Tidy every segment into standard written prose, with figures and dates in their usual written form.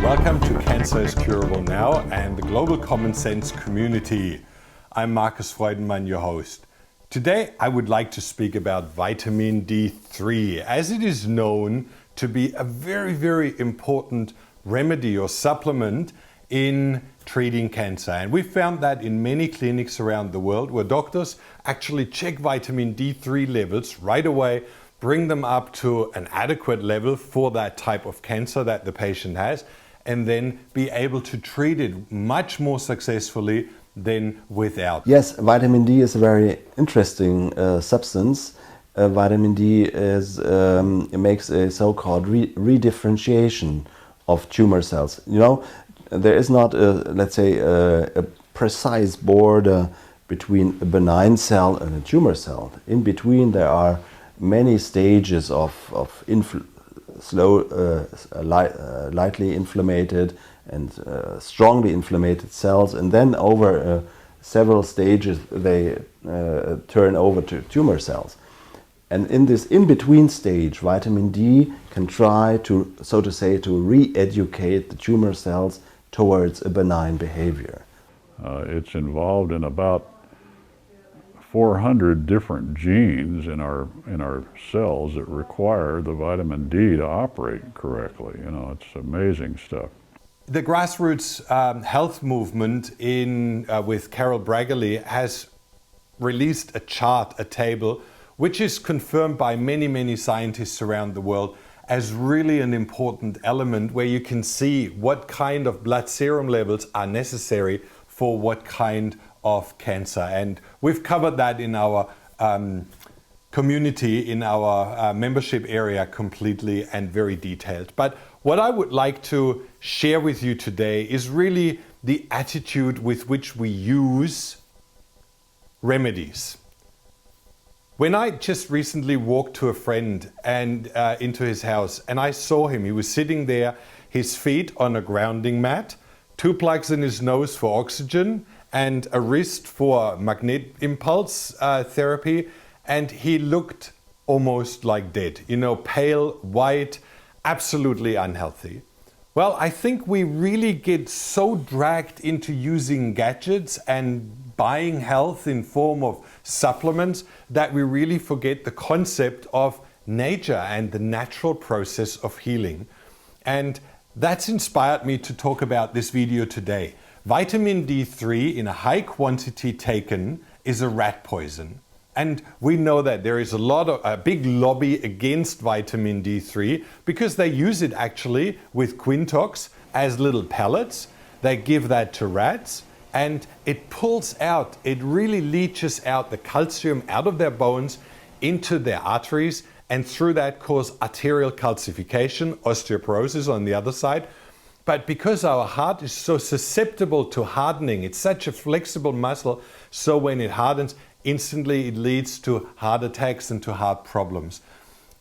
Welcome to Cancer is Curable Now and the Global Common Sense community. I'm Markus Freudenmann, your host. Today I would like to speak about vitamin D3, as it is known to be a very, very important remedy or supplement in treating cancer. And we found that in many clinics around the world where doctors actually check vitamin D3 levels right away, bring them up to an adequate level for that type of cancer that the patient has, and then be able to treat it much more successfully than without. Yes, vitamin D is a very interesting substance. Vitamin D makes a so-called redifferentiation of tumor cells. You know, there is not a precise border between a benign cell and a tumor cell. In between there are many stages of lightly inflamed and strongly inflamed cells, and then over several stages they turn over to tumor cells. And in this in-between stage, vitamin D can try to, so to say, to re-educate the tumor cells towards a benign behavior. It's involved in about 400 different genes in our cells that require the vitamin D to operate correctly. You know, it's amazing stuff. The grassroots health movement with Carol Braggerly has released a chart, a table, which is confirmed by many, many scientists around the world as really an important element where you can see what kind of blood serum levels are necessary for what kind of cancer. And we've covered that in our community, in our membership area completely and very detailed. But what I would like to share with you today is really the attitude with which we use remedies. When I just recently walked to a friend and into his house, and I saw him, he was sitting there, his feet on a grounding mat, 2 plugs in his nose for oxygen, and a wrist for magnet impulse therapy, and he looked almost like dead, you know, pale, white, absolutely unhealthy. Well, I think we really get so dragged into using gadgets and buying health in form of supplements that we really forget the concept of nature and the natural process of healing. And that's inspired me to talk about this video today. Vitamin D3 in a high quantity taken is a rat poison. And we know that there is a big lobby against vitamin D3 because they use it actually with Quintox as little pellets. They give that to rats and it pulls out, it really leaches out the calcium out of their bones into their arteries, and through that cause arterial calcification, osteoporosis on the other side. But because our heart is so susceptible to hardening, it's such a flexible muscle, so when it hardens, instantly it leads to heart attacks and to heart problems.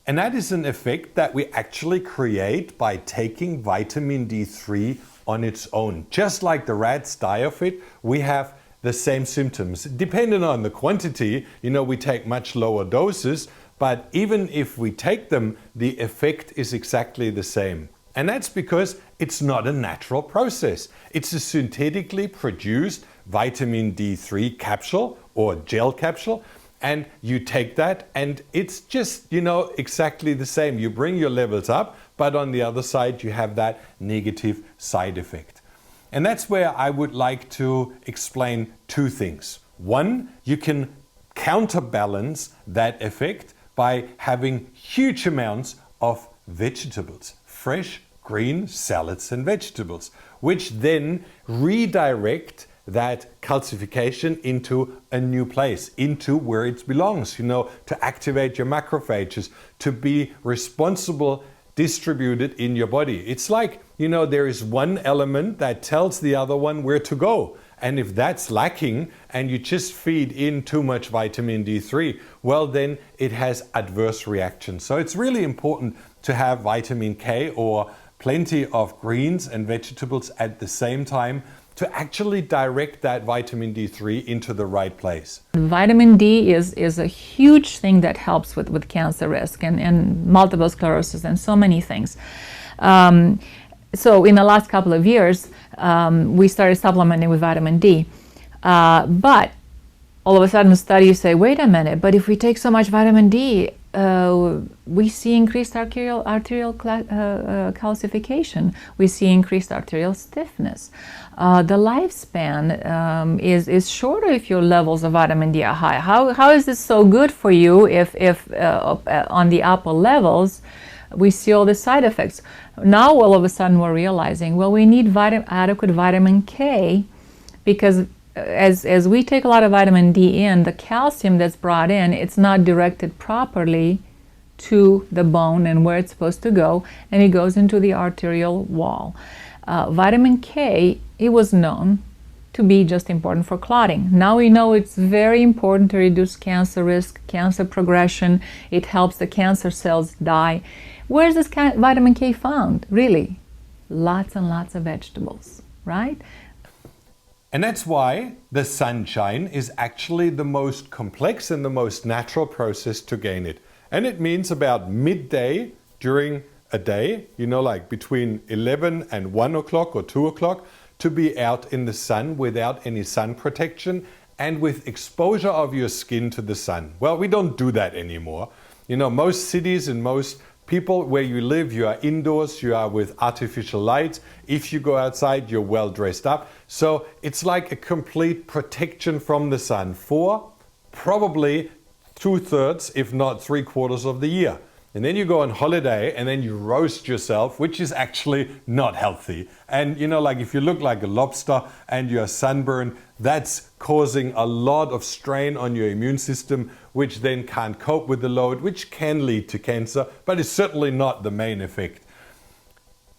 And that is an effect that we actually create by taking vitamin D3 on its own. Just like the rats die of it, we have the same symptoms. Depending on the quantity, you know, we take much lower doses, but even if we take them, the effect is exactly the same. And that's because it's not a natural process. It's a synthetically produced vitamin D3 capsule or gel capsule, and you take that and it's just, you know, exactly the same. You bring your levels up, but on the other side you have that negative side effect. And that's where I would like to explain 2 things. One, you can counterbalance that effect by having huge amounts of vegetables, fresh green salads and vegetables, which then redirect that calcification into a new place, into where it belongs, you know, to activate your macrophages, to be responsible, distributed in your body. It's like, you know, there is one element that tells the other one where to go. And if that's lacking and you just feed in too much vitamin D3, well, then it has adverse reactions. So it's really important to have vitamin K or plenty of greens and vegetables at the same time to actually direct that vitamin D3 into the right place. Vitamin D is a huge thing that helps with cancer risk and multiple sclerosis and so many things. So in the last couple of years, we started supplementing with vitamin D. But all of a sudden studies say, wait a minute, but if we take so much vitamin D, we see increased arterial calcification. We see increased arterial stiffness. The lifespan is shorter if your levels of vitamin D are high. How is this so good for you if on the upper levels we see all the side effects? Now all of a sudden we're realizing, well, we need adequate vitamin K, because as we take a lot of vitamin D in, the calcium that's brought in, it's not directed properly to the bone and where it's supposed to go, and it goes into the arterial wall. Vitamin K, it was known to be just important for clotting. Now we know it's very important to reduce cancer risk, cancer progression. It helps the cancer cells die. Where is this vitamin K found? Really? Lots and lots of vegetables, right? And that's why the sunshine is actually the most complex and the most natural process to gain it. And it means about midday during a day, like between 11 and 1 o'clock or 2 o'clock, to be out in the sun without any sun protection and with exposure of your skin to the sun. Well, we don't do that anymore. Most cities and most people where you live, you are indoors, you are with artificial lights. If you go outside, you're well dressed up. So it's like a complete protection from the sun for probably 2/3, if not 3/4 of the year. And then you go on holiday and then you roast yourself, which is actually not healthy. And like if you look like a lobster and you're sunburned, that's causing a lot of strain on your immune system, which then can't cope with the load, which can lead to cancer, but it's certainly not the main effect.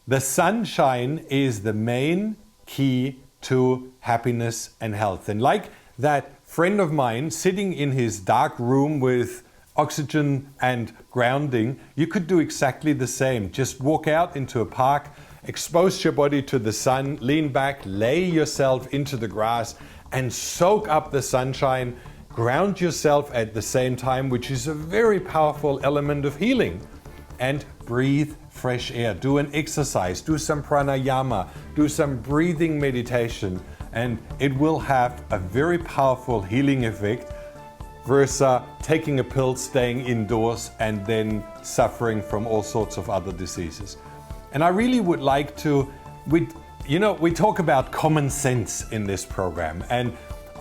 The sunshine is the main key to happiness and health. And like that friend of mine sitting in his dark room with oxygen and grounding, you could do exactly the same. Just walk out into a park, expose your body to the sun, lean back, lay yourself into the grass and soak up the sunshine. Ground yourself at the same time, which is a very powerful element of healing. And breathe fresh air. Do an exercise, do some pranayama, do some breathing meditation, and it will have a very powerful healing effect versus taking a pill, staying indoors, and then suffering from all sorts of other diseases. And I really would like to, we talk about common sense in this program, and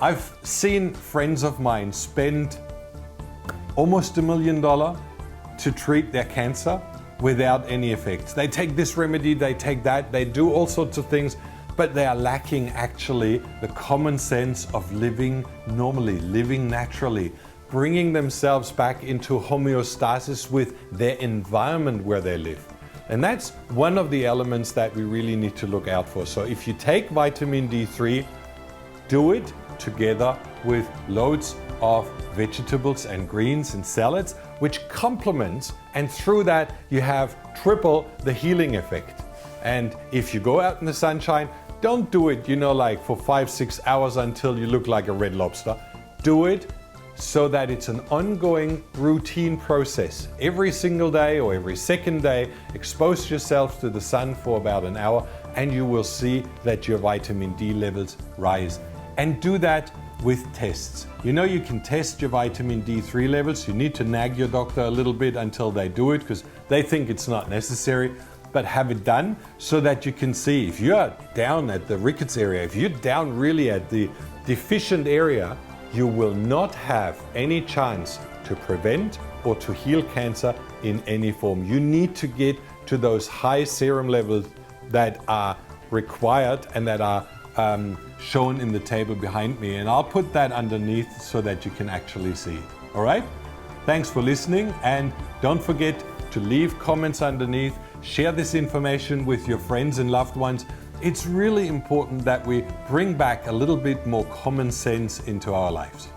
I've seen friends of mine spend almost $1 million to treat their cancer without any effects. They take this remedy, they take that, they do all sorts of things, but they are lacking actually the common sense of living normally, living naturally, bringing themselves back into homeostasis with their environment where they live. And that's one of the elements that we really need to look out for. So if you take vitamin D3, do it together with loads of vegetables and greens and salads, which complements, and through that you have triple the healing effect. And if you go out in the sunshine, don't do it, like for 5-6 hours until you look like a red lobster. Do it so that it's an ongoing routine process. Every single day or every second day, expose yourself to the sun for about an hour and you will see that your vitamin D levels rise. And do that with tests. You can test your vitamin D3 levels. You need to nag your doctor a little bit until they do it because they think it's not necessary. But have it done so that you can see if you're down at the rickets area, if you're down really at the deficient area, you will not have any chance to prevent or to heal cancer in any form. You need to get to those high serum levels that are required and that are shown in the table behind me. And I'll put that underneath so that you can actually see it. All right? Thanks for listening, and don't forget to leave comments underneath. Share this information with your friends and loved ones. It's really important that we bring back a little bit more common sense into our lives.